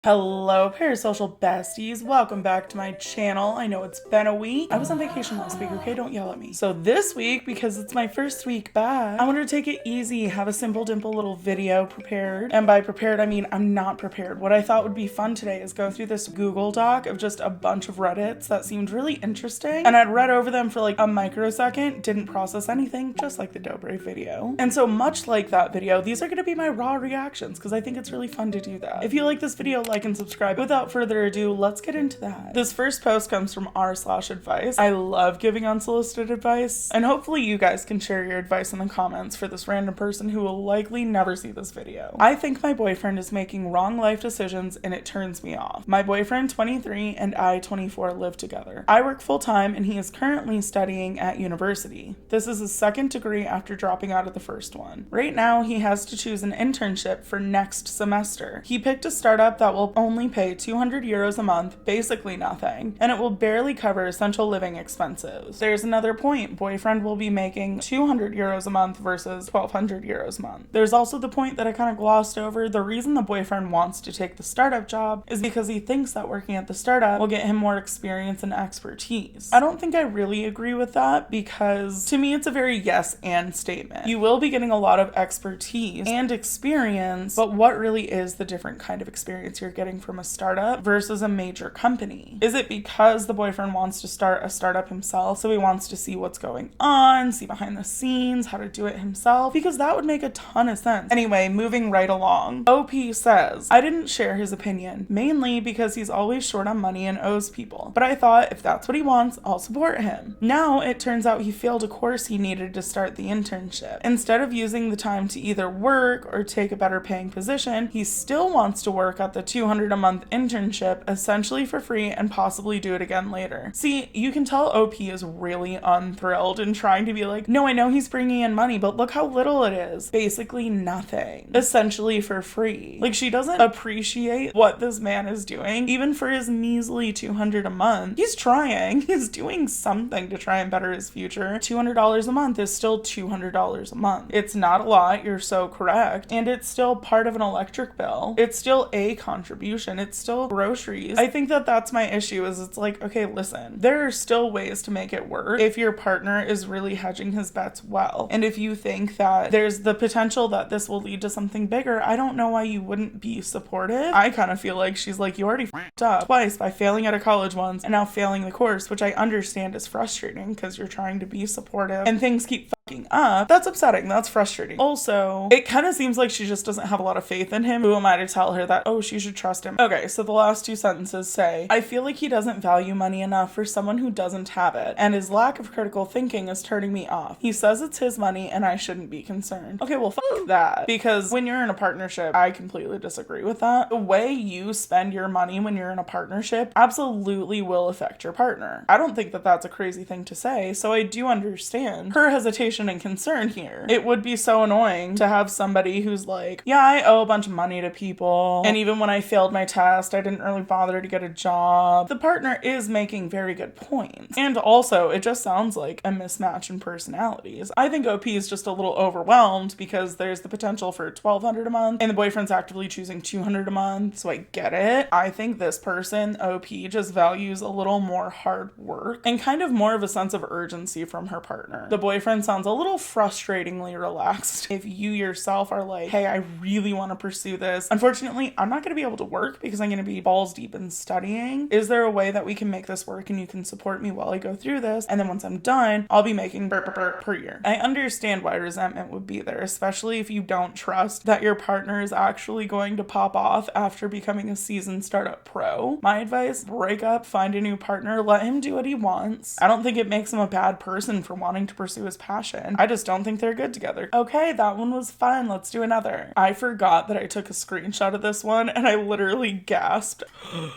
Hello parasocial besties, welcome back to my channel. I know it's been a week. I was on vacation last week, okay? Don't yell at me. So this week, because it's my first week back, I wanted to take it easy, have a simple dimple little video prepared. And by prepared, I mean I'm not prepared. What I thought would be fun today is go through this Google Doc of just a bunch of Reddits that seemed really interesting. And I'd read over them for like a microsecond, didn't process anything, just like the Dobre video. And so much like that video, these are gonna be my raw reactions because I think it's really fun to do that. If you like this video, like and subscribe. Without further ado, let's get into that. This first post comes from r/advice. I love giving unsolicited advice, and hopefully you guys can share your advice in the comments for this random person who will likely never see this video. I think my boyfriend is making wrong life decisions and it turns me off. My boyfriend, 23, and I, 24, live together. I work full-time and he is currently studying at university. This is his second degree after dropping out of the first one. Right now, he has to choose an internship for next semester. He picked a startup that will only pay 200 euros a month, basically nothing, and it will barely cover essential living expenses. There's another point. Boyfriend will be making 200 euros a month versus 1200 euros a month. There's also the point that I kind of glossed over. The reason the boyfriend wants to take the startup job is because he thinks that working at the startup will get him more experience and expertise. I don't think I really agree with that because to me it's a very yes and statement. You will be getting a lot of expertise and experience, but what really is the different kind of experience you're getting from a startup versus a major company? Is it because the boyfriend wants to start a startup himself, so he wants to see what's going on, see behind the scenes, how to do it himself? Because that would make a ton of sense. Anyway, moving right along. OP says, I didn't share his opinion, mainly because he's always short on money and owes people. But I thought if that's what he wants, I'll support him. Now it turns out he failed a course he needed to start the internship. Instead of using the time to either work or take a better paying position, he still wants to work at the 200 a month internship essentially for free and possibly do it again later. See, you can tell OP is really unthrilled and trying to be like, no, I know he's bringing in money, but look how little it is. Basically nothing. Essentially for free. Like, she doesn't appreciate what this man is doing, even for his measly 200 a month. He's trying. He's doing something to try and better his future. $200 a month is still $200 a month. It's not a lot, you're so correct, and it's still part of an electric bill. It's still a contribution. It's still groceries. I think that that's my issue is it's like, okay, listen, there are still ways to make it work if your partner is really hedging his bets well. And if you think that there's the potential that this will lead to something bigger, I don't know why you wouldn't be supportive. I kind of feel like she's like, you already f***ed up twice by failing at a college once and now failing the course, which I understand is frustrating because you're trying to be supportive and things keep fucking up. That's upsetting. That's frustrating. Also, it kind of seems like she just doesn't have a lot of faith in him. Who am I to tell her that, oh, she should trust him? Okay, so the last two sentences say, I feel like he doesn't value money enough for someone who doesn't have it, and his lack of critical thinking is turning me off. He says it's his money and I shouldn't be concerned. Okay, well, fuck that. Because when you're in a partnership, I completely disagree with that. The way you spend your money when you're in a partnership absolutely will affect your partner. I don't think that that's a crazy thing to say, so I do understand her hesitation and concern here. It would be so annoying to have somebody who's like, yeah, I owe a bunch of money to people, and even when I failed my test, I didn't really bother to get a job. The partner is making very good points. And also, it just sounds like a mismatch in personalities. I think OP is just a little overwhelmed because there's the potential for $1,200 a month, and the boyfriend's actively choosing $200 a month, so I get it. I think this person, OP, just values a little more hard work and kind of more of a sense of urgency from her partner. The boyfriend sounds a little frustratingly relaxed. If you yourself are like, hey, I really want to pursue this, unfortunately, I'm not going to be able to work because I'm going to be balls deep in studying. Is there a way that we can make this work and you can support me while I go through this? And then once I'm done, I'll be making per year. I understand why resentment would be there, especially if you don't trust that your partner is actually going to pop off after becoming a seasoned startup pro. My advice, break up, find a new partner, let him do what he wants. I don't think it makes him a bad person for wanting to pursue his passion. I just don't think they're good together. Okay, that one was fun. Let's do another. I forgot that I took a screenshot of this one and I literally gasped.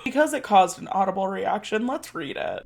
Because it caused an audible reaction, let's read it.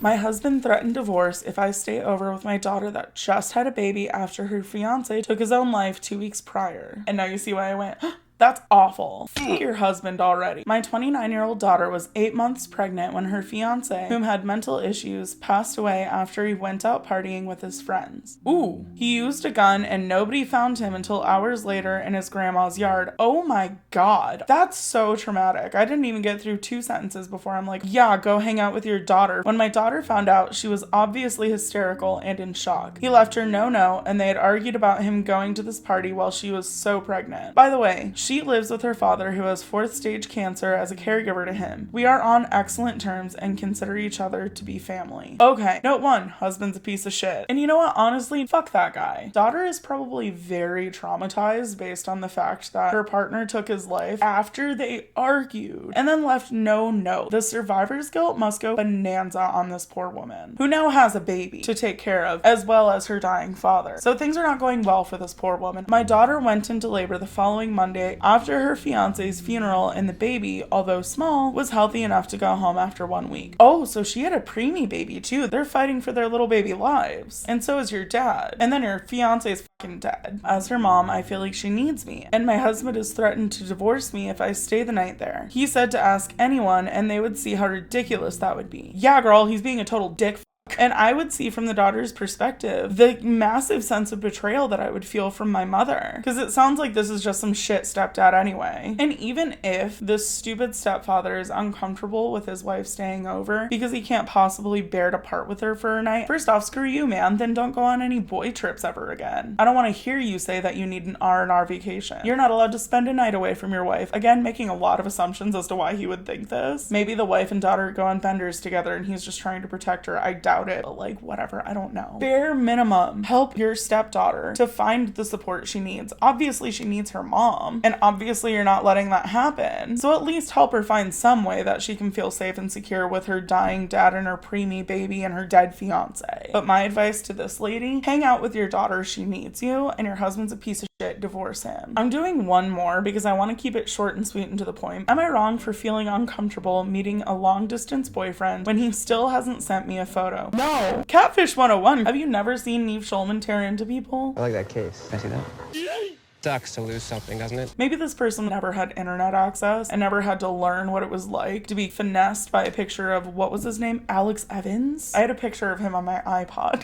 My husband threatened divorce if I stay over with my daughter that just had a baby after her fiance took his own life 2 weeks prior. And now you see why I went, That's awful. Fuck your husband already. My 29-year-old daughter was 8 months pregnant when her fiance, whom had mental issues, passed away after he went out partying with his friends. Ooh, he used a gun and nobody found him until hours later in his grandma's yard. Oh my God. That's so traumatic. I didn't even get through 2 sentences before I'm like, yeah, go hang out with your daughter. When my daughter found out, she was obviously hysterical and in shock. He left her no, and they had argued about him going to this party while she was so pregnant. By the way, she lives with her father who has 4th stage cancer as a caregiver to him. We are on excellent terms and consider each other to be family. Okay, note 1, husband's a piece of shit. And you know what? Honestly, fuck that guy. Daughter is probably very traumatized based on the fact that her partner took his life after they argued and then left no note. The survivor's guilt must go bonanza on this poor woman, who now has a baby to take care of, as well as her dying father. So things are not going well for this poor woman. My daughter went into labor the following Monday after her fiance's funeral, and the baby, although small, was healthy enough to go home after 1 week. Oh, so she had a preemie baby too. They're fighting for their little baby lives. And so is your dad. And then your fiance's fucking dead. As her mom, I feel like she needs me. And my husband has threatened to divorce me if I stay the night there. He said to ask anyone and they would see how ridiculous that would be. Yeah, girl, he's being a total dick. And I would see from the daughter's perspective the massive sense of betrayal that I would feel from my mother. Because it sounds like this is just some shit stepdad anyway. And even if this stupid stepfather is uncomfortable with his wife staying over because he can't possibly bear to part with her for a night, first off, screw you, man. Then don't go on any boy trips ever again. I don't want to hear you say that you need an R&R vacation. You're not allowed to spend a night away from your wife. Again, making a lot of assumptions as to why he would think this. Maybe the wife and daughter go on benders together and he's just trying to protect her. I doubt it, but like whatever, I don't know. Bare minimum, help your stepdaughter to find the support she needs. Obviously she needs her mom, and obviously you're not letting that happen. So at least help her find some way that she can feel safe and secure with her dying dad and her preemie baby and her dead fiance. But my advice to this lady, hang out with your daughter, she needs you, and your husband's a piece of shit, divorce him. I'm doing one more because I want to keep it short and sweet and to the point. Am I wrong for feeling uncomfortable meeting a long distance boyfriend when he still hasn't sent me a photo? No. Catfish 101. Have you never seen Neve Schulman tear into people? I like that case. Can I see that? Sucks to lose something, doesn't it? Maybe this person never had internet access and never had to learn what it was like to be finessed by a picture of, what was his name? Alex Evans? I had a picture of him on my iPod.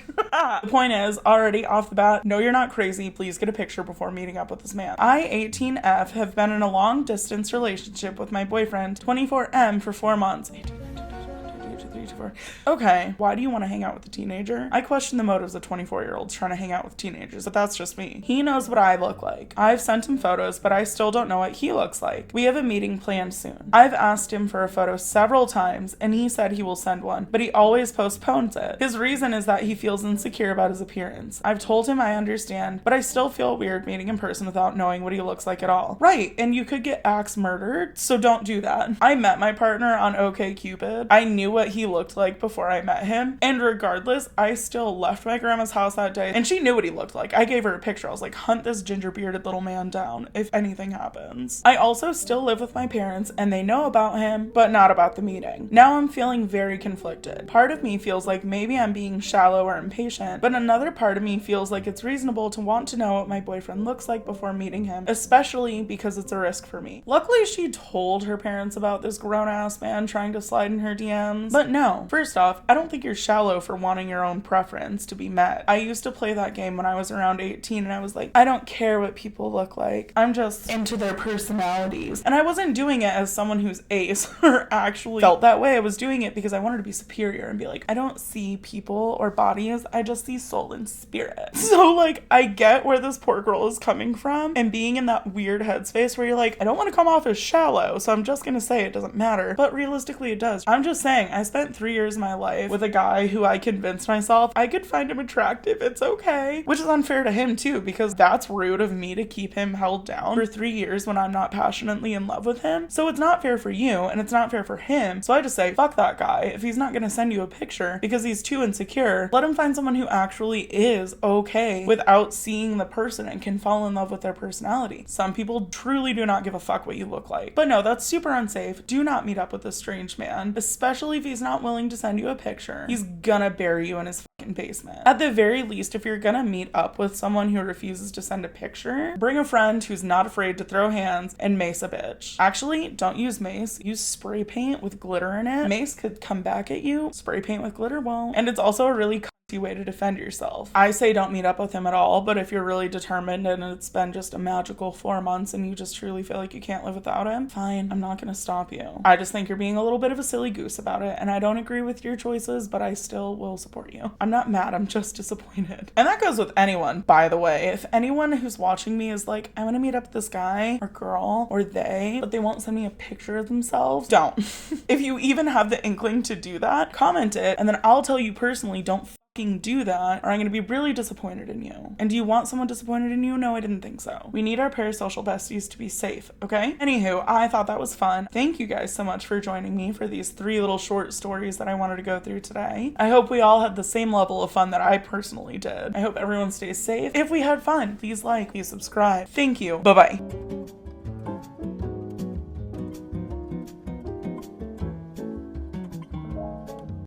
The point is, already off the bat, no, you're not crazy. Please get a picture before meeting up with this man. I, 18F, have been in a long distance relationship with my boyfriend, 24M, for 4 months. Okay, why do you want to hang out with a teenager? I question the motives of 24-year-olds trying to hang out with teenagers, but that's just me. He knows what I look like. I've sent him photos, but I still don't know what he looks like. We have a meeting planned soon. I've asked him for a photo several times, and he said he will send one, but he always postpones it. His reason is that he feels insecure about his appearance. I've told him I understand, but I still feel weird meeting in person without knowing what he looks like at all. Right, and you could get axe murdered, so don't do that. I met my partner on OkCupid. I knew what he looked like before I met him, and regardless, I still left my grandma's house that day, and she knew what he looked like. I gave her a picture. I was like, hunt this ginger bearded little man down if anything happens. I also still live with my parents, and they know about him, but not about the meeting. Now I'm feeling very conflicted. Part of me feels like maybe I'm being shallow or impatient, but another part of me feels like it's reasonable to want to know what my boyfriend looks like before meeting him, especially because it's a risk for me. Luckily, she told her parents about this grown-ass man trying to slide in her DMs, but no. First off, I don't think you're shallow for wanting your own preference to be met. I used to play that game when I was around 18, and I was like, I don't care what people look like. I'm just into their personalities. And I wasn't doing it as someone who's ace or actually felt that way. I was doing it because I wanted to be superior and be like, I don't see people or bodies, I just see soul and spirit. So like, I get where this poor girl is coming from, and being in that weird headspace where you're like, I don't want to come off as shallow, so I'm just gonna say it doesn't matter. But realistically it does. I'm just saying, I spent 3 years of my life with a guy who I convinced myself I could find him attractive. It's okay. Which is unfair to him too, because that's rude of me to keep him held down for 3 years when I'm not passionately in love with him. So it's not fair for you, and it's not fair for him. So I just say, fuck that guy. If he's not gonna send you a picture because he's too insecure, let him find someone who actually is okay without seeing the person and can fall in love with their personality. Some people truly do not give a fuck what you look like. But no, that's super unsafe. Do not meet up with a strange man, especially if he's not willing to send you a picture. He's gonna bury you in his basement. At the very least, if you're gonna meet up with someone who refuses to send a picture, bring a friend who's not afraid to throw hands and mace a bitch. Actually, don't use mace. Use spray paint with glitter in it. Mace could come back at you. Spray paint with glitter won't. And it's also a really way to defend yourself. I say don't meet up with him at all, but if you're really determined and it's been just a magical 4 months and you just truly feel like you can't live without him, fine, I'm not gonna stop you. I just think you're being a little bit of a silly goose about it, and I don't agree with your choices, but I still will support you. I'm not mad, I'm just disappointed. And that goes with anyone, by the way. If anyone who's watching me is like, I want to meet up with this guy or girl or they, but they won't send me a picture of themselves, don't. If you even have the inkling to do that, comment it, and then I'll tell you personally, don't do that, or I'm gonna be really disappointed in you. And do you want someone disappointed in you? No, I didn't think so. We need our parasocial besties to be safe, okay? Anywho, I thought that was fun. Thank you guys so much for joining me for these 3 little short stories that I wanted to go through today. I hope we all had the same level of fun that I personally did. I hope everyone stays safe. If we had fun, please like, please subscribe. Thank you. Bye-bye.